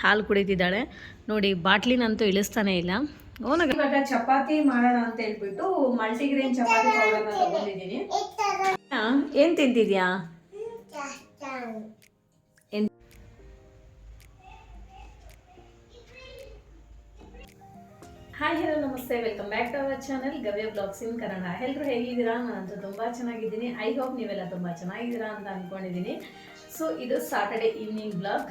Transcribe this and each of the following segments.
ಹಾಲು ಕುಡಿತಿದ್ದಾಳೆ ನೋಡಿ. ಬಾಟ್ಲಿನಂತೂ ಇಳಿಸ್ತಾನೆ ಇಲ್ಲ. ಇವಾಗ ಚಪಾತಿ ಮಾಡೋಣ ಅಂತ ಹೇಳ್ಬಿಟ್ಟು ಮಲ್ಟಿಗ್ರೇನ್ ಚಪಾತಿ ಪೌಡರ್ನ ತಗೊಂಡಿದ್ದೀನಿ. ಏನ್ ತಿಂತಿದ್ಯಾ? Hi hello namaste, welcome back to our channel Gavya blogs in Kannada. ಎಲ್ಲರೂ ಹೇಗಿದ್ದೀರಾ? ನಾನಂತೂ ತುಂಬ ಚೆನ್ನಾಗಿದ್ದೀನಿ. ಐ ಹೋಪ್ ನೀವೆಲ್ಲ ತುಂಬ ಚೆನ್ನಾಗಿದ್ದೀರಾ ಅಂತ ಅಂದ್ಕೊಂಡಿದ್ದೀನಿ. ಸೊ ಇದು ಸಾಟರ್ಡೆ ಈವ್ನಿಂಗ್ ಬ್ಲಾಗ್.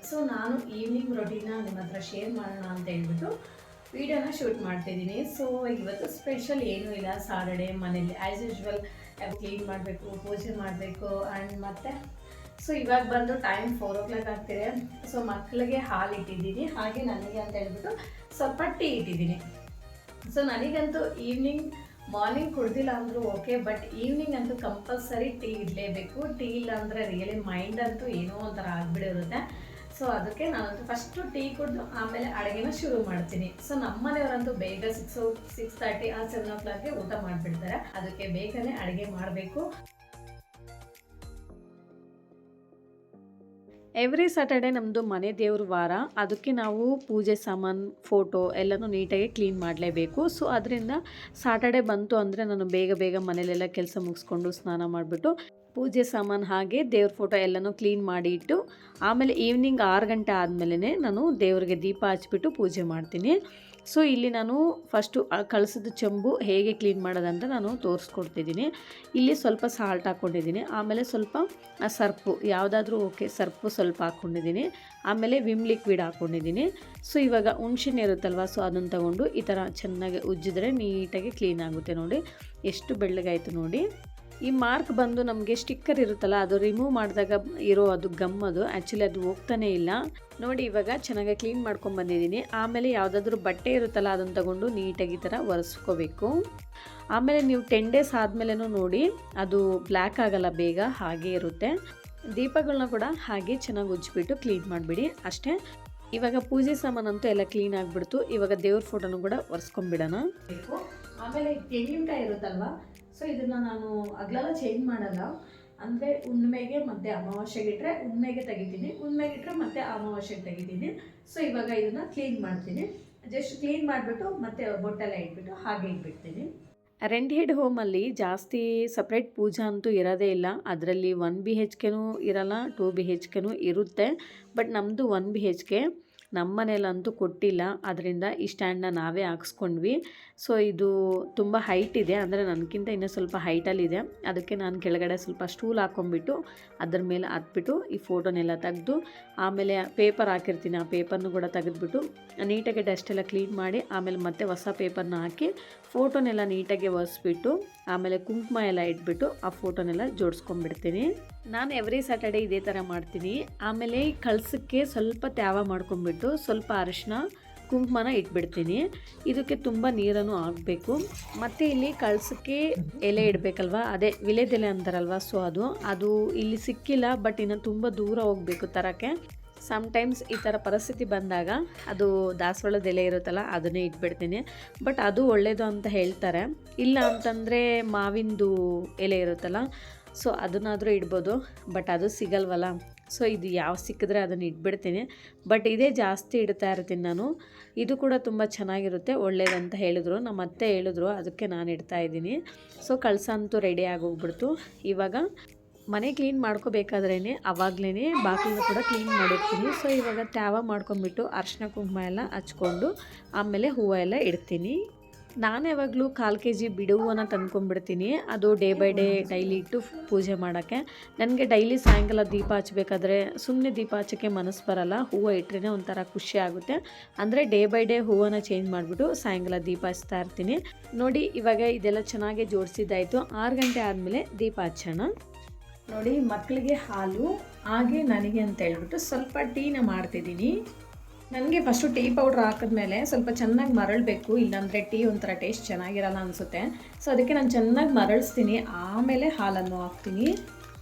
ಸೊ ನಾನು ಈವ್ನಿಂಗ್ ರೊಟೀನ ನಿಮ್ಮ ಹತ್ರ ಶೇರ್ ಮಾಡೋಣ ಅಂತ ಹೇಳ್ಬಿಟ್ಟು ವಿಡಿಯೋನ ಶೂಟ್ ಮಾಡ್ತಿದ್ದೀನಿ. ಸೊ ಇವತ್ತು ಸ್ಪೆಷಲ್ ಏನೂ ಇಲ್ಲ. ಸಾಟರ್ಡೆ ಮನೇಲಿ ಆ್ಯಸ್ ಯೂಶ್ವಲ್ ಕ್ಲೀನ್ ಮಾಡಬೇಕು, ಪೂಜೆ ಮಾಡಬೇಕು ಆ್ಯಂಡ್ ಮತ್ತು ಸೊ ಇವಾಗ ಬಂದು ಟೈಮ್ 4 o'clock ಆಗ್ತಿದೆ. ಸೊ ಮಕ್ಕಳಿಗೆ ಹಾಲು ಇಟ್ಟಿದ್ದೀನಿ, ಹಾಗೆ ನನಗೆ ಅಂತ ಹೇಳ್ಬಿಟ್ಟು ಸ್ವಲ್ಪ ಟೀ ಇಟ್ಟಿದ್ದೀನಿ. ಸೊ ನನಗಂತೂ ಈವ್ನಿಂಗ್ ಮಾರ್ನಿಂಗ್ ಕುಡ್ದಿಲ್ಲ ಅಂದರೂ ಓಕೆ, ಬಟ್ ಈವ್ನಿಂಗ್ ಅಂತೂ ಕಂಪಲ್ಸರಿ ಟೀ ಇಡಲೇಬೇಕು. ಟೀ ಇಲ್ಲ ಅಂದರೆ ರಿಯಲಿ ಮೈಂಡ್ ಅಂತೂ ಏನೋ ಒಂಥರ ಆಗಿಬಿಡಿರುತ್ತೆ. ಸೊ ಅದಕ್ಕೆ ನಾನಂತೂ ಫಸ್ಟು ಟೀ ಕುಡಿದು ಆಮೇಲೆ ಅಡುಗೆನ ಶುರು ಮಾಡ್ತೀನಿ. ಸೊ ನಮ್ಮನೆಯವರಂತೂ ಬೇಗ 6:30 ಆ 7 o'clockಗೆ ಊಟ ಮಾಡಿಬಿಡ್ತಾರೆ. ಅದಕ್ಕೆ ಬೇಗನೆ ಅಡುಗೆ ಮಾಡಬೇಕು. ಎವ್ರಿ ಸ್ಯಾಟರ್ಡೆ ನಮ್ಮದು ಮನೆ ದೇವ್ರ ವಾರ. ಅದಕ್ಕೆ ನಾವು ಪೂಜೆ ಸಾಮಾನು, ಫೋಟೋ ಎಲ್ಲನೂ ನೀಟಾಗಿ ಕ್ಲೀನ್ ಮಾಡಲೇಬೇಕು. ಸೊ ಅದರಿಂದ ಸಾಟರ್ಡೆ ಬಂತು ಅಂದರೆ ನಾನು ಬೇಗ ಮನೇಲೆಲ್ಲ ಕೆಲಸ ಮುಗಿಸ್ಕೊಂಡು ಸ್ನಾನ ಮಾಡಿಬಿಟ್ಟು ಪೂಜೆ ಸಾಮಾನು ಹಾಗೆ ದೇವ್ರ ಫೋಟೋ ಎಲ್ಲನೂ ಕ್ಲೀನ್ ಮಾಡಿ ಇಟ್ಟು ಆಮೇಲೆ ಈವ್ನಿಂಗ್ 6 ಗಂಟೆ ಆದಮೇಲೆ ನಾನು ದೇವರಿಗೆ ದೀಪ ಹಚ್ಬಿಟ್ಟು ಪೂಜೆ ಮಾಡ್ತೀನಿ. ಸೊ ಇಲ್ಲಿ ನಾನು ಫಸ್ಟು ಕಳಸದ ಚೆಂಬು ಹೇಗೆ ಕ್ಲೀನ್ ಮಾಡೋದಂತ ನಾನು ತೋರಿಸ್ಕೊಡ್ತಿದ್ದೀನಿ. ಇಲ್ಲಿ ಸ್ವಲ್ಪ ಸಾಲ್ಟ್ ಹಾಕ್ಕೊಂಡಿದ್ದೀನಿ, ಆಮೇಲೆ ಸ್ವಲ್ಪ ಸರ್ಪು ಯಾವುದಾದ್ರೂ ಓಕೆ, ಸರ್ಪು ಸ್ವಲ್ಪ ಹಾಕ್ಕೊಂಡಿದ್ದೀನಿ, ಆಮೇಲೆ ವಿಮ್ ಲಿಕ್ವಿಡ್ ಹಾಕ್ಕೊಂಡಿದ್ದೀನಿ. ಸೊ ಇವಾಗ ಹುಣ್ಸೆಹಣ್ಣು ಇರುತ್ತಲ್ವ, ಸೊ ಅದನ್ನು ತಗೊಂಡು ಈ ಥರ ಚೆನ್ನಾಗಿ ಉಜ್ಜಿದ್ರೆ ನೀಟಾಗಿ ಕ್ಲೀನ್ ಆಗುತ್ತೆ. ನೋಡಿ ಎಷ್ಟು ಬೆಳ್ಳಗಾಯಿತು ನೋಡಿ. ಈ ಮಾರ್ಕ್ ಬಂದು ನಮಗೆ ಸ್ಟಿಕ್ಕರ್ ಇರುತ್ತಲ್ಲ, ಅದು ರಿಮೂವ್ ಮಾಡಿದಾಗ ಇರೋ ಅದು ಗಮ್, ಅದು ಆ್ಯಕ್ಚುಲಿ ಅದು ಹೋಗ್ತಾನೆ ಇಲ್ಲ ನೋಡಿ. ಇವಾಗ ಚೆನ್ನಾಗಿ ಕ್ಲೀನ್ ಮಾಡ್ಕೊಂಡು ಬಂದಿದ್ದೀನಿ. ಆಮೇಲೆ ಯಾವುದಾದ್ರೂ ಬಟ್ಟೆ ಇರುತ್ತಲ್ಲ ಅದನ್ನು ತಗೊಂಡು ನೀಟಾಗಿ ಈ ಥರ ಒರೆಸ್ಕೋಬೇಕು. ಆಮೇಲೆ ನೀವು 10 days ಆದಮೇಲೆನೂ ನೋಡಿ ಅದು ಬ್ಲ್ಯಾಕ್ ಆಗಲ್ಲ, ಬೇಗ ಹಾಗೇ ಇರುತ್ತೆ. ದೀಪಗಳನ್ನ ಕೂಡ ಹಾಗೆ ಚೆನ್ನಾಗಿ ಉಜ್ಜಿಬಿಟ್ಟು ಕ್ಲೀನ್ ಮಾಡಿಬಿಡಿ ಅಷ್ಟೇ. ಇವಾಗ ಪೂಜೆ ಸಾಮಾನಂತೂ ಎಲ್ಲ ಕ್ಲೀನ್ ಆಗಿಬಿಡ್ತು. ಇವಾಗ ದೇವ್ರ ಫೋಟೋನು ಕೂಡ ಒರೆಸ್ಕೊಂಡ್ಬಿಡೋಣ. ಆಮೇಲೆ ತೆಂಗಿನಕಾಯಿ ಇರುತ್ತಲ್ವ, ಸೊ ಇದನ್ನು ನಾನು ಅಗ್ಲೆಲ್ಲ ಚೇಂಜ್ ಮಾಡಲ್ಲ. ಅಂದರೆ ಹುಣ್ಣಿಮೆಗೆ ಮತ್ತು ಅಮಾವಾಸ್ಯೆಗೆ ಇಟ್ಟರೆ ಹುಣ್ಣಿಮೆಗೆ ತೆಗಿತೀನಿ, ಹುಣ್ಣಿಮೆಗೆ ಇಟ್ಟರೆ ಮತ್ತು ಅಮಾವಾಸ್ಯೆಗೆ ತೆಗಿತೀನಿ. ಸೊ ಇವಾಗ ಇದನ್ನು ಕ್ಲೀನ್ ಮಾಡ್ತೀನಿ. ಜಸ್ಟ್ ಕ್ಲೀನ್ ಮಾಡಿಬಿಟ್ಟು ಮತ್ತು ಬೊಟ್ಟೆಲ್ಲ ಇಟ್ಬಿಟ್ಟು ಹಾಗೆ ಇಟ್ಬಿಡ್ತೀನಿ. ರೆಂಟ್ ಹೆಡ್ ಹೋಮಲ್ಲಿ ಜಾಸ್ತಿ ಸಪ್ರೇಟ್ ಪೂಜಾ ಅಂತೂ ಇರೋದೇ ಇಲ್ಲ. ಅದರಲ್ಲಿ 1 BHKನೂ ಇರಲ್ಲ, 2 BHKನೂ ಇರುತ್ತೆ. ಬಟ್ ನಮ್ಮದು 1 BHK ನಮ್ಮ ಮನೇಲಂತೂ ಕೊಟ್ಟಿಲ್ಲ. ಅದರಿಂದ ಈ ಸ್ಟ್ಯಾಂಡನ್ನ ನಾವೇ ಹಾಕ್ಸ್ಕೊಂಡ್ವಿ. ಸೊ ಇದು ತುಂಬ ಹೈಟ್ ಇದೆ, ಅಂದರೆ ನನಗಿಂತ ಇನ್ನೂ ಸ್ವಲ್ಪ ಹೈಟಲ್ಲಿದೆ. ಅದಕ್ಕೆ ನಾನು ಕೆಳಗಡೆ ಸ್ವಲ್ಪ ಸ್ಟೂಲ್ ಹಾಕ್ಕೊಂಬಿಟ್ಟು ಅದ್ರ ಮೇಲೆ ಹತ್ಬಿಟ್ಟು ಈ ಫೋಟೋನೆಲ್ಲ ತೆಗೆದು ಆಮೇಲೆ ಪೇಪರ್ ಹಾಕಿರ್ತೀನಿ, ಆ ಪೇಪರ್ನು ಕೂಡ ತೆಗೆದುಬಿಟ್ಟು ನೀಟಾಗಿ ಡಸ್ಟೆಲ್ಲ ಕ್ಲೀನ್ ಮಾಡಿ ಆಮೇಲೆ ಮತ್ತೆ ಹೊಸ ಪೇಪರ್ನ ಹಾಕಿ ಫೋಟೋನೆಲ್ಲ ನೀಟಾಗಿ ಒರೆಸ್ಬಿಟ್ಟು ಆಮೇಲೆ ಕುಂಕುಮ ಎಲ್ಲ ಇಟ್ಬಿಟ್ಟು ಆ ಫೋಟೋನೆಲ್ಲ ಜೋಡಿಸ್ಕೊಂಡ್ಬಿಡ್ತೀನಿ. ನಾನು ಎವ್ರಿ ಸ್ಯಾಟರ್ಡೆ ಇದೇ ಥರ ಮಾಡ್ತೀನಿ. ಆಮೇಲೆ ಕಳಸಕ್ಕೆ ಸ್ವಲ್ಪ ತ್ಯಾವ ಮಾಡ್ಕೊಂಡ್ಬಿಟ್ಟು ಸ್ವಲ್ಪ ಅರಿಶಿನ ಕುಂಕುಮನ ಇಟ್ಬಿಡ್ತೀನಿ. ಇದಕ್ಕೆ ತುಂಬ ನೀರನ್ನು ಹಾಕಬೇಕು. ಮತ್ತು ಇಲ್ಲಿ ಕಳಸಕ್ಕೆ ಎಲೆ ಇಡಬೇಕಲ್ವ, ಅದೇ ವಿಳೆದೆಲೆ ಅಂತಾರಲ್ವ, ಸೊ ಅದು ಇಲ್ಲಿ ಸಿಕ್ಕಿಲ್ಲ. ಬಟ್ ಇನ್ನು ತುಂಬ ದೂರ ಹೋಗಬೇಕು ತರೋಕ್ಕೆ. ಸಮ್ಟೈಮ್ಸ್ ಈ ಥರ ಪರಿಸ್ಥಿತಿ ಬಂದಾಗ ಅದು ದಾಸವಾಳದ ಎಲೆ ಇರುತ್ತಲ್ಲ ಅದನ್ನೇ ಇಟ್ಬಿಡ್ತೀನಿ. ಬಟ್ ಅದು ಒಳ್ಳೆಯದು ಅಂತ ಹೇಳ್ತಾರೆ. ಇಲ್ಲ ಅಂತಂದರೆ ಮಾವಿಂದು ಎಲೆ ಇರುತ್ತಲ್ಲ, ಸೊ ಅದನ್ನಾದರೂ ಇಡ್ಬೋದು. ಬಟ್ ಅದು ಸಿಗಲ್ವಲ್ಲ, ಸೊ ಇದು ಯಾವ ಸಿಕ್ಕಿದ್ರೆ ಅದನ್ನು ಇಟ್ಬಿಡ್ತೀನಿ. ಬಟ್ ಇದೇ ಜಾಸ್ತಿ ಇಡ್ತಾ ಇರ್ತೀನಿ ನಾನು. ಇದು ಕೂಡ ತುಂಬ ಚೆನ್ನಾಗಿರುತ್ತೆ, ಒಳ್ಳೇದಂತ ಹೇಳಿದ್ರು, ನಮ್ಮ ಅತ್ತೆ ಹೇಳಿದ್ರು, ಅದಕ್ಕೆ ನಾನು ಇಡ್ತಾಯಿದ್ದೀನಿ. ಸೊ ಕಳಸ ಅಂತೂ ರೆಡಿ ಆಗೋಗ್ಬಿಡ್ತು. ಇವಾಗ ಮನೆ ಕ್ಲೀನ್ ಮಾಡ್ಕೋಬೇಕಾದ್ರೇ ಆವಾಗಲೇ ಬಾಗಿಲನ್ನು ಕೂಡ ಕ್ಲೀನ್ ಮಾಡಿರ್ತೀನಿ. ಸೊ ಇವಾಗ ತ್ಯಾವ ಮಾಡ್ಕೊಂಬಿಟ್ಟು ಅರಿಶಿನ ಕುಂಕುಮ ಎಲ್ಲ ಹಚ್ಕೊಂಡು ಆಮೇಲೆ ಹೂವು ಎಲ್ಲ ಇಡ್ತೀನಿ. ನಾನು ಯಾವಾಗಲೂ 1/4 kg ಬಿಡು ಹೂವನ್ನ ತಂದ್ಕೊಂಡ್ಬಿಡ್ತೀನಿ. ಅದು ಡೇ ಬೈ ಡೇ ಡೈಲಿ ಇಟ್ಟು ಪೂಜೆ ಮಾಡೋಕ್ಕೆ. ನನಗೆ ಡೈಲಿ ಸಾಯಂಕಾಲ ದೀಪ ಹಚ್ಚಬೇಕಾದ್ರೆ ಸುಮ್ಮನೆ ದೀಪ ಹಚ್ಚೋಕ್ಕೆ ಮನಸ್ಸು ಬರಲ್ಲ. ಹೂವು ಇಟ್ಟರೆ ಒಂಥರ ಖುಷಿ ಆಗುತ್ತೆ. ಅಂದರೆ ಡೇ ಬೈ ಡೇ ಹೂವನ್ನು ಚೇಂಜ್ ಮಾಡಿಬಿಟ್ಟು ಸಾಯಂಕಾಲ ದೀಪ ಹಚ್ತಾ ಇರ್ತೀನಿ. ನೋಡಿ ಇವಾಗ ಇದೆಲ್ಲ ಚೆನ್ನಾಗಿ ಜೋಡಿಸಿದ್ದಾಯಿತು. 6 ಗಂಟೆ ಆದಮೇಲೆ ದೀಪ ಹಚ್ಚೋಣ. ನೋಡಿ ಮಕ್ಕಳಿಗೆ ಹಾಲು ಹಾಗೆ ನನಗೆ ಅಂತ ಹೇಳ್ಬಿಟ್ಟು ಸ್ವಲ್ಪ ಟೀನ ಮಾಡ್ತಿದ್ದೀನಿ. ನನಗೆ ಫಸ್ಟು ಟೀ ಪೌಡ್ರ್ ಹಾಕಿದ್ಮೇಲೆ ಸ್ವಲ್ಪ ಚೆನ್ನಾಗಿ ಮರಳಬೇಕು, ಇಲ್ಲಾಂದರೆ ಟೀ ಒಂಥರ ಟೇಸ್ಟ್ ಚೆನ್ನಾಗಿರಲ್ಲ ಅನಿಸುತ್ತೆ. ಸೊ ಅದಕ್ಕೆ ನಾನು ಚೆನ್ನಾಗಿ ಮರಳಿಸ್ತೀನಿ, ಆಮೇಲೆ ಹಾಲನ್ನು ಹಾಕ್ತೀನಿ.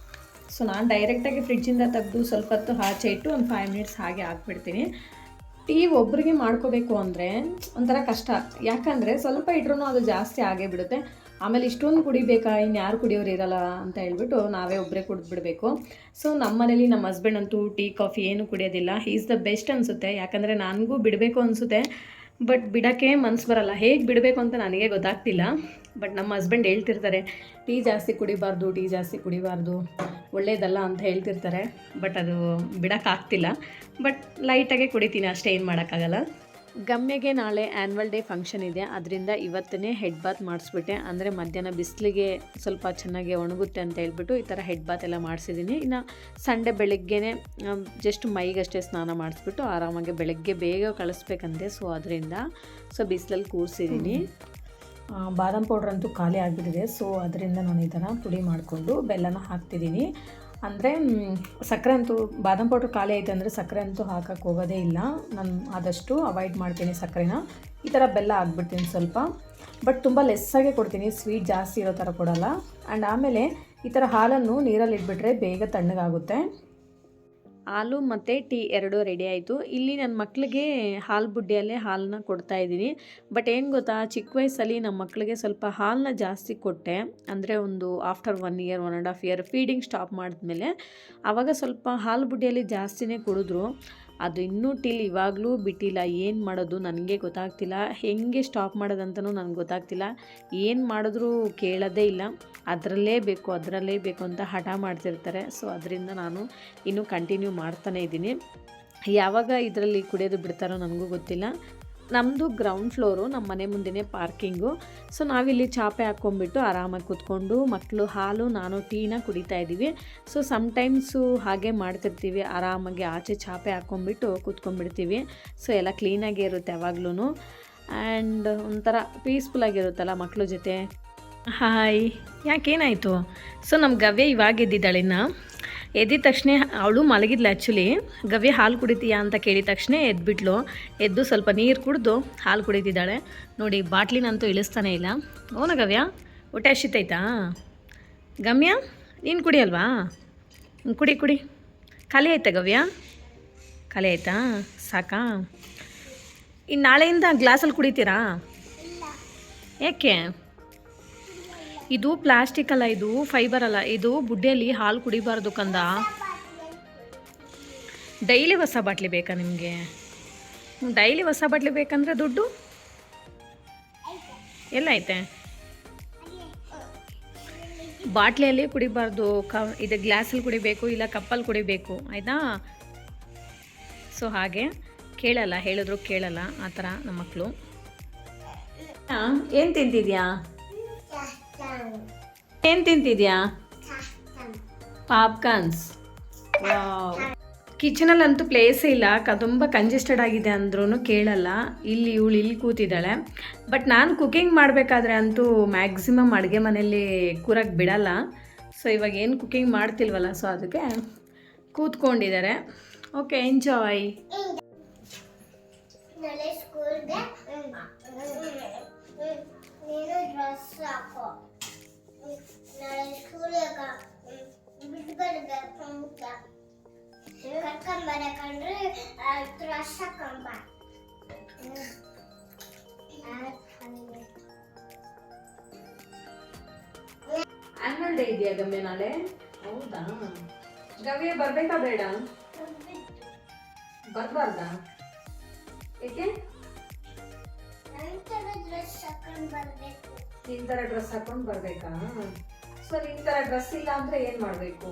ಸೊ ನಾನು ಡೈರೆಕ್ಟಾಗಿ ಫ್ರಿಡ್ಜಿಂದ ತೆಗೆದು ಸ್ವಲ್ಪ ಹೊತ್ತು ಆಚೆ ಇಟ್ಟು ಒಂದು 5 minutes ಹಾಗೆ ಹಾಕ್ಬಿಡ್ತೀನಿ. ಟೀ ಒಬ್ಬರಿಗೆ ಮಾಡ್ಕೋಬೇಕು ಅಂದರೆ ಒಂಥರ ಕಷ್ಟ, ಯಾಕಂದರೆ ಸ್ವಲ್ಪ ಇಟ್ರೂ ಅದು ಜಾಸ್ತಿ ಆಗೇ ಬಿಡುತ್ತೆ. ಆಮೇಲೆ ಇಷ್ಟೊಂದು ಕುಡಿಬೇಕಾ, ಇನ್ನು ಯಾರು ಕುಡಿಯೋರು ಇರಲ್ಲ ಅಂತ ಹೇಳ್ಬಿಟ್ಟು ನಾವೇ ಒಬ್ಬರೇ ಕುಡಿದ್ಬಿಡ್ಬೇಕು. ಸೊ ನಮ್ಮ ಮನೇಲಿ ನಮ್ಮ ಹಸ್ಬೆಂಡ್ ಅಂತೂ ಟೀ ಕಾಫಿ ಏನು ಕುಡಿಯೋದಿಲ್ಲ. ಈಸ್ ದ ಬೆಸ್ಟ್ ಅನಿಸುತ್ತೆ. ಯಾಕಂದರೆ ನನಗೂ ಬಿಡಬೇಕು ಅನಿಸುತ್ತೆ, ಬಟ್ ಬಿಡೋಕ್ಕೆ ಮನಸ್ಸು ಬರಲ್ಲ. ಹೇಗೆ ಬಿಡಬೇಕು ಅಂತ ನನಗೆ ಗೊತ್ತಾಗ್ತಿಲ್ಲ. ಬಟ್ ನಮ್ಮ ಹಸ್ಬೆಂಡ್ ಹೇಳ್ತಿರ್ತಾರೆ, ಟೀ ಜಾಸ್ತಿ ಕುಡಿಬಾರ್ದು, ಒಳ್ಳೇದಲ್ಲ ಅಂತ ಹೇಳ್ತಿರ್ತಾರೆ. ಬಟ್ ಅದು ಬಿಡೋಕ್ಕಾಗ್ತಿಲ್ಲ. ಬಟ್ ಲೈಟಾಗೆ ಕುಡಿತೀನಿ ಅಷ್ಟೇ, ಏನು ಮಾಡೋಕ್ಕಾಗಲ್ಲ. ಗಮ್ಯಗೆ ನಾಳೆ ಆ್ಯನ್ವಲ್ ಡೇ ಫಂಕ್ಷನ್ ಇದೆ. ಅದರಿಂದ ಇವತ್ತೇ ಹೆಡ್ ಬಾತ್ ಮಾಡಿಸ್ಬಿಟ್ಟೆ. ಅಂದರೆ ಮಧ್ಯಾಹ್ನ ಬಿಸಿಲಿಗೆ ಸ್ವಲ್ಪ ಚೆನ್ನಾಗಿ ಒಣಗುತ್ತೆ ಅಂತ ಹೇಳ್ಬಿಟ್ಟು ಈ ಥರ ಹೆಡ್ ಬಾತ್ ಎಲ್ಲ ಮಾಡಿಸಿದ್ದೀನಿ. ಇನ್ನು ಸಂಡೇ ಬೆಳಗ್ಗೆನೇ ಜಸ್ಟ್ ಮೈಗಷ್ಟೇ ಸ್ನಾನ ಮಾಡಿಸ್ಬಿಟ್ಟು ಆರಾಮಾಗಿ ಬೆಳಗ್ಗೆ ಬೇಗ ಕಳಿಸ್ಬೇಕಂತೆ. ಸೊ ಅದರಿಂದ ಬಿಸಿಲಲ್ಲಿ ಕೂರಿಸಿದ್ದೀನಿ. ಬಾದಾಮ್ ಪೌಡ್ರ್ ಅಂತೂ ಖಾಲಿ ಆಗಿಬಿಟ್ಟಿದೆ. ಸೊ ಅದರಿಂದ ನಾನು ಈ ಥರ ಪುಡಿ ಮಾಡಿಕೊಂಡು ಬೆಲ್ಲನ ಹಾಕ್ತಿದ್ದೀನಿ. ಅಂದರೆ ಸಕ್ಕರೆ ಅಂತೂ ಬಾದಾಮ್ ಪೌಡ್ರ್ ಖಾಲಿ ಆಯಿತು ಅಂದರೆ ಸಕ್ಕರೆ ಅಂತೂ ಹಾಕೋಕ್ಕೆ ಹೋಗೋದೇ ಇಲ್ಲ. ನಾನು ಆದಷ್ಟು ಅವಾಯ್ಡ್ ಮಾಡ್ತೀನಿ ಸಕ್ಕರೆನ. ಈ ಥರ ಬೆಲ್ಲ ಹಾಕ್ಬಿಡ್ತೀನಿ ಸ್ವಲ್ಪ, ಬಟ್ ತುಂಬ ಲೆಸ್ಸಾಗೆ ಕೊಡ್ತೀನಿ, ಸ್ವೀಟ್ ಜಾಸ್ತಿ ಇರೋ ಥರ ಕೊಡಲ್ಲ. ಆ್ಯಂಡ್ ಆಮೇಲೆ ಈ ಥರ ಹಾಲನ್ನು ನೀರಲ್ಲಿ ಇಟ್ಬಿಟ್ರೆ ಬೇಗ ತಣ್ಣಗಾಗುತ್ತೆ. ಹಾಲು ಮತ್ತು ಟೀ ಎರಡೂ ರೆಡಿ ಆಯಿತು. ಇಲ್ಲಿ ನನ್ನ ಮಕ್ಕಳಿಗೆ ಹಾಲು ಬುಡ್ಡಿಯಲ್ಲೇ ಹಾಲನ್ನ ಕೊಡ್ತಾಯಿದ್ದೀನಿ. ಬಟ್ ಏನು ಗೊತ್ತಾ, ಚಿಕ್ಕ ವಯಸ್ಸಲ್ಲಿ ನಮ್ಮ ಮಕ್ಕಳಿಗೆ ಸ್ವಲ್ಪ ಹಾಲನ್ನ ಜಾಸ್ತಿ ಕೊಟ್ಟೆ. ಅಂದರೆ ಒಂದು after 1 year 1.5 year feeding stop ಮಾಡಿದ್ಮೇಲೆ ಆವಾಗ ಸ್ವಲ್ಪ ಹಾಲು ಬುಡ್ಡಿಯಲ್ಲಿ ಜಾಸ್ತಿನೇ ಕುಡಿದ್ರು. ಅದು ಇನ್ನೂ ಟಿಲ್ ಇವಾಗಲೂ ಬಿಟ್ಟಿಲ್ಲ. ಏನು ಮಾಡೋದು ನನಗೆ ಗೊತ್ತಾಗ್ತಿಲ್ಲ, ಹೇಗೆ ಸ್ಟಾಪ್ ಮಾಡೋದಂತನೂ ನನಗೆ ಗೊತ್ತಾಗ್ತಿಲ್ಲ. ಏನು ಮಾಡಿದ್ರೂ ಕೇಳೋದೇ ಇಲ್ಲ, ಅದರಲ್ಲೇ ಬೇಕು ಅಂತ ಹಠ ಮಾಡ್ತಿರ್ತಾರೆ. ಸೊ ಅದರಿಂದ ನಾನು ಇನ್ನೂ ಕಂಟಿನ್ಯೂ ಮಾಡ್ತಾನೇ ಇದ್ದೀನಿ. ಯಾವಾಗ ಇದರಲ್ಲಿ ಕುಡಿಯೋದು ಬಿಡ್ತಾರೋ ನನಗೂ ಗೊತ್ತಿಲ್ಲ. ನಮ್ಮದು ಗ್ರೌಂಡ್ ಫ್ಲೋರು, ನಮ್ಮ ಮನೆ ಮುಂದೆನೇ ಪಾರ್ಕಿಂಗು. ಸೊ ನಾವಿಲ್ಲಿ ಚಾಪೆ ಹಾಕ್ಕೊಂಬಿಟ್ಟು ಆರಾಮಾಗಿ ಕೂತ್ಕೊಂಡು ಮಕ್ಕಳು ಹಾಲು, ನಾನು ಟೀನ ಕುಡಿತಾ ಇದ್ದೀವಿ. ಸೊ ಸಮ್ಟೈಮ್ಸು ಹಾಗೆ ಮಾಡ್ತಿರ್ತೀವಿ, ಆರಾಮಾಗಿ ಆಚೆ ಚಾಪೆ ಹಾಕ್ಕೊಂಬಿಟ್ಟು ಕೂತ್ಕೊಂಡ್ಬಿಡ್ತೀವಿ. ಸೊ ಎಲ್ಲ ಕ್ಲೀನಾಗೇ ಇರುತ್ತೆ ಯಾವಾಗ್ಲೂ. ಆ್ಯಂಡ್ ಒಂಥರ ಪೀಸ್ಫುಲ್ಲಾಗಿರುತ್ತಲ್ಲ ಮಕ್ಕಳ ಜೊತೆ. ಹಾಯ್, ಯಾಕೇನಾಯಿತು? ಸೊ ನಮ್ಮ ಗವ್ಯ ಇವಾಗ ಎದ್ದಿದ್ದಾಳಿನ್ನ. ಎದ್ದಿದ ತಕ್ಷಣ ಅವಳು ಮಲಗಿದ್ಲು. ಆ್ಯಕ್ಚುಲಿ ಗವ್ಯ ಹಾಲು ಕುಡಿತೀಯಾ ಅಂತ ಕೇಳಿದ ತಕ್ಷಣ ಎದ್ಬಿಟ್ಲು. ಎದ್ದು ಸ್ವಲ್ಪ ನೀರು ಕುಡಿದು ಹಾಲು ಕುಡಿತಿದ್ದಾಳೆ. ನೋಡಿ, ಬಾಟ್ಲಿನಂತೂ ಇಳಿಸ್ತಾನೆ ಇಲ್ಲ. ಓನ ಗವ್ಯ, ಹೊಟ್ಟೆ ಹಸಿತೈತಾ? ಗಮ್ಯ, ನೀನು ಕುಡಿಯಲ್ವಾ? ಕುಡಿ. ಖಾಲಿ ಆಯ್ತಾ ಗವ್ಯ? ಖಾಲಿ ಆಯಿತಾ? ಸಾಕಾ? ಇನ್ನು ನಾಳೆಯಿಂದ ಗ್ಲಾಸಲ್ಲಿ ಕುಡಿತೀರಾ? ಯಾಕೆ? ಇದು ಪ್ಲಾಸ್ಟಿಕ್ ಅಲ್ಲ, ಇದು ಫೈಬರ್ ಅಲ್ಲ, ಇದು ಬುಡ್ಡೆಯಲ್ಲಿ ಹಾಲು ಕುಡಿಬಾರ್ದು ಕಂದ. ಡೈಲಿ ಹೊಸ ಬಾಟ್ಲಿ ಬೇಕಾ ನಿಮಗೆ? ಡೈಲಿ ಹೊಸ ಬಾಟ್ಲಿ ಬೇಕಂದ್ರೆ ದುಡ್ಡು ಎಲ್ಲ ಐತೆ? ಬಾಟ್ಲಿಯಲ್ಲಿ ಕುಡಿಬಾರ್ದು, ಇದು ಗ್ಲಾಸಲ್ಲಿ ಕುಡಿಬೇಕು, ಇಲ್ಲ ಕಪ್ಪಲ್ಲಿ ಕುಡಿಬೇಕು, ಆಯಿತಾ? ಸೊ ಹಾಗೆ ಕೇಳಲ್ಲ, ಹೇಳಿದ್ರು ಕೇಳಲ್ಲ ಆ ಥರ ನಮ್ಮ ಮಕ್ಕಳು. ಏನು ತಿಂತಿದ್ಯಾ? ಏನು ತಿಂತಿದ್ಯಾ? ಪಾಪ್ಕಾರ್ನ್ಸ್. ಕಿಚನಲ್ಲಂತೂ ಪ್ಲೇಸೇ ಇಲ್ಲ, ತುಂಬ ಕಂಜೆಸ್ಟೆಡ್ ಆಗಿದೆ ಅಂದ್ರೂ ಕೇಳಲ್ಲ. ಇಲ್ಲಿ ಕೂತಿದ್ದಾಳೆ. ಬಟ್ ನಾನು ಕುಕಿಂಗ್ ಮಾಡಬೇಕಾದ್ರೆ ಅಂತೂ ಮ್ಯಾಕ್ಸಿಮಮ್ ಅಡುಗೆ ಮನೆಯಲ್ಲಿ ಕೂರಕ್ಕೆ ಬಿಡಲ್ಲ. ಸೊ ಇವಾಗ ಏನು ಕುಕಿಂಗ್ ಮಾಡ್ತಿಲ್ವಲ್ಲ, ಸೊ ಅದಕ್ಕೆ ಕೂತ್ಕೊಂಡಿದ್ದಾರೆ. Okay, enjoy. ಆನ್ಯುವಲ್ ಡೇ ಇದೆಯಾ ಗಮ್ಯ ನಾಳೆ? ಹೌದಾ? ಗವ್ಯ ಬರ್ಬೇಕಾ ಬೇಡ? ಬರ್ಬಾರ್ದಾ? ಏಕೆ? ನಿನ್ ಥರ ಡ್ರೆಸ್ ಹಾಕೊಂಡು ಬರ್ಬೇಕಾ? ಸೊ ನಿನ್ ಥರ ಡ್ರೆಸ್ ಇಲ್ಲ ಅಂದ್ರೆ ಏನ್ ಮಾಡ್ಬೇಕು?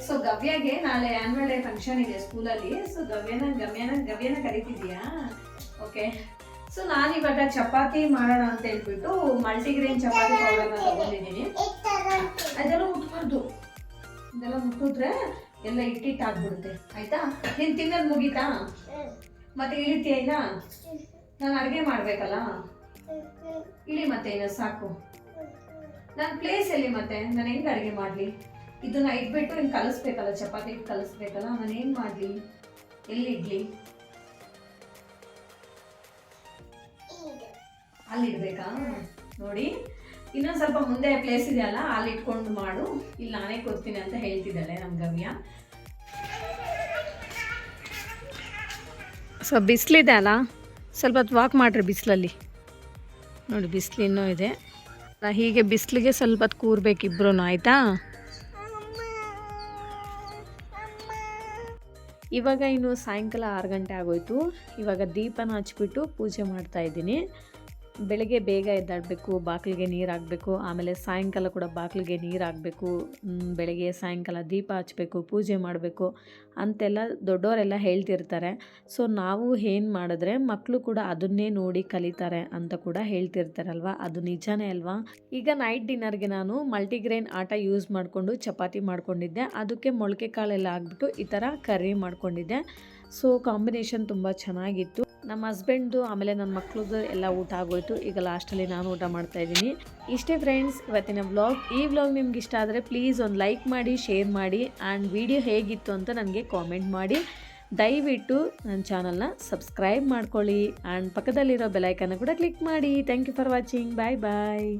ಸೊ ಗವ್ಯಗೆ ನಾಳೆ ಆನ್ಯುವಲ್ ಡೇ ಫಂಕ್ಷನ್ ಇದೆ ಸ್ಕೂಲಲ್ಲಿ. ಸೊ ಗವ್ಯನ ಕರಿತಿದ್ಯಾ? ಓಕೆ. ಸೊ ನಾನಿವಾಗ ಚಪಾತಿ ಮಾಡೋಣ ಅಂತ ಹೇಳ್ಬಿಟ್ಟು ಮಲ್ಟಿಗ್ರೇನ್ ಚಪಾತಿ ಪೌಡರ್ನ ತಗೊಂಡಿದ್ದೀನಿ. ಅದೆಲ್ಲ ಮುಟ್ಬಾರ್ದು, ಇದೆಲ್ಲ ಮುಟ್ಟಿದ್ರೆ ಎಲ್ಲ ಇಟ್ಟಿಟ್ಟಾಗ್ಬಿಡುತ್ತೆ, ಆಯ್ತಾ? ನೀನು ತಿನ್ನೋದು ಮುಗೀತಾ? ಮತ್ತೆ ಇಳಿತೀಯ? ಇಲ್ಲ, ನಾನು ಅಡುಗೆ ಮಾಡಬೇಕಲ್ಲ, ಇಳಿ ಮತ್ತೆ ಇನ್ನು ಸಾಕು. ನನ್ನ ಪ್ಲೇಸ್ ಎಲ್ಲಿ ಮತ್ತೆ? ನಾನು ಹೆಂಗೆ ಅಡುಗೆ ಮಾಡಲಿ? ಇದನ್ನ ಇಟ್ಬಿಟ್ಟು ಇನ್ನು ಕಲಿಸ್ಬೇಕಲ್ಲ, ಚಪಾತಿ ಕಲಿಸ್ಬೇಕಲ್ಲ, ನಾನು ಏನು ಮಾಡಲಿ? ಎಲ್ಲಿ ಇಡ್ಲಿ? ಅಲ್ಲಿ ಇಡ್ಬೇಕಾ? ನೋಡಿ, ಇನ್ನೊಂದು ಸ್ವಲ್ಪ ಮುಂದೆ ಪ್ಲೇಸ್ ಇದೆಯಲ್ಲ, ಅಲ್ಲಿ ಇಟ್ಕೊಂಡು ಮಾಡು, ಇಲ್ಲಿ ನಾನೇ ಕೊಡ್ತೀನಿ ಅಂತ ಹೇಳ್ತಿದ್ದಾಳೆ ನಮ್ಮ ಗವ್ಯ. ಸೊ ಬಿಸಿಲಿದೆ ಅಲ್ಲ, ಸ್ವಲ್ಪ ಹೊತ್ತು ವಾಕ್ ಮಾಡಿರಿ ಬಿಸಿಲಲ್ಲಿ. ನೋಡಿ ಬಿಸಿಲು ಇನ್ನೂ ಇದೆ. ಹೀಗೆ ಬಿಸಿಲಿಗೆ ಸ್ವಲ್ಪ ಹೊತ್ತು ಕೂರ್ಬೇಕಿಬ್ರು, ಆಯಿತಾ? ಇವಾಗ ಇನ್ನು ಸಾಯಂಕಾಲ 6 ಗಂಟೆ ಆಗೋಯ್ತು. ಇವಾಗ ದೀಪನ ಹಚ್ಬಿಟ್ಟು ಪೂಜೆ ಮಾಡ್ತಾಯಿದ್ದೀನಿ. ಬೆಳಗ್ಗೆ ಬೇಗ ಎದ್ದಾಡಬೇಕು, ಬಾಗಿಲಿಗೆ ನೀರು ಹಾಕಬೇಕು, ಆಮೇಲೆ ಸಾಯಂಕಾಲ ಕೂಡ ಬಾಗಿಲಿಗೆ ನೀರು ಹಾಕಬೇಕು, ಬೆಳಗ್ಗೆ ಸಾಯಂಕಾಲ ದೀಪ ಹಚ್ಚಬೇಕು, ಪೂಜೆ ಮಾಡಬೇಕು ಅಂತೆಲ್ಲ ದೊಡ್ಡವರೆಲ್ಲ ಹೇಳ್ತಿರ್ತಾರೆ. ಸೊ ನಾವು ಏನು ಮಾಡಿದ್ರೆ ಮಕ್ಕಳು ಕೂಡ ಅದನ್ನೇ ನೋಡಿ ಕಲಿತಾರೆ ಅಂತ ಕೂಡ ಹೇಳ್ತಿರ್ತಾರಲ್ವ, ಅದು ನಿಜಾನೇ ಅಲ್ವಾ? ಈಗ ನೈಟ್ ಡಿನ್ನರ್ಗೆ ನಾನು ಮಲ್ಟಿಗ್ರೇನ್ ಆಟ ಯೂಸ್ ಮಾಡಿಕೊಂಡು ಚಪಾತಿ ಮಾಡ್ಕೊಂಡಿದ್ದೆ. ಅದಕ್ಕೆ ಮೊಳಕೆ ಕಾಳೆಲ್ಲ ಹಾಕ್ಬಿಟ್ಟು ಈ ಥರ ಕರ್ರಿ ಮಾಡ್ಕೊಂಡಿದ್ದೆ. ಸೊ ಕಾಂಬಿನೇಷನ್ ತುಂಬ ಚೆನ್ನಾಗಿತ್ತು. ನಮ್ಮ ಹಸ್ಬೆಂಡ್ದು ಆಮೇಲೆ ನನ್ನ ಮಕ್ಳದ್ದು ಎಲ್ಲ ಊಟ ಆಗೋಯ್ತು. ಈಗ ಲಾಸ್ಟಲ್ಲಿ ನಾನು ಊಟ ಮಾಡ್ತಾಯಿದ್ದೀನಿ. ಇಷ್ಟೇ ಫ್ರೆಂಡ್ಸ್ ಇವತ್ತಿನ ವ್ಲಾಗ್. ಈ ವ್ಲಾಗ್ ನಿಮ್ಗೆ ಇಷ್ಟ ಆದರೆ ಪ್ಲೀಸ್ ಒಂದು ಲೈಕ್ ಮಾಡಿ, ಶೇರ್ ಮಾಡಿ, ಆ್ಯಂಡ್ ವಿಡಿಯೋ ಹೇಗಿತ್ತು ಅಂತ ನನಗೆ ಕಾಮೆಂಟ್ ಮಾಡಿ. ದಯವಿಟ್ಟು ನನ್ನ ಚಾನಲ್ನ ಸಬ್ಸ್ಕ್ರೈಬ್ ಮಾಡ್ಕೊಳ್ಳಿ, ಆ್ಯಂಡ್ ಪಕ್ಕದಲ್ಲಿರೋ ಬೆಲೈಕನ್ನ ಕೂಡ ಕ್ಲಿಕ್ ಮಾಡಿ. Thank you for watching. Bye bye.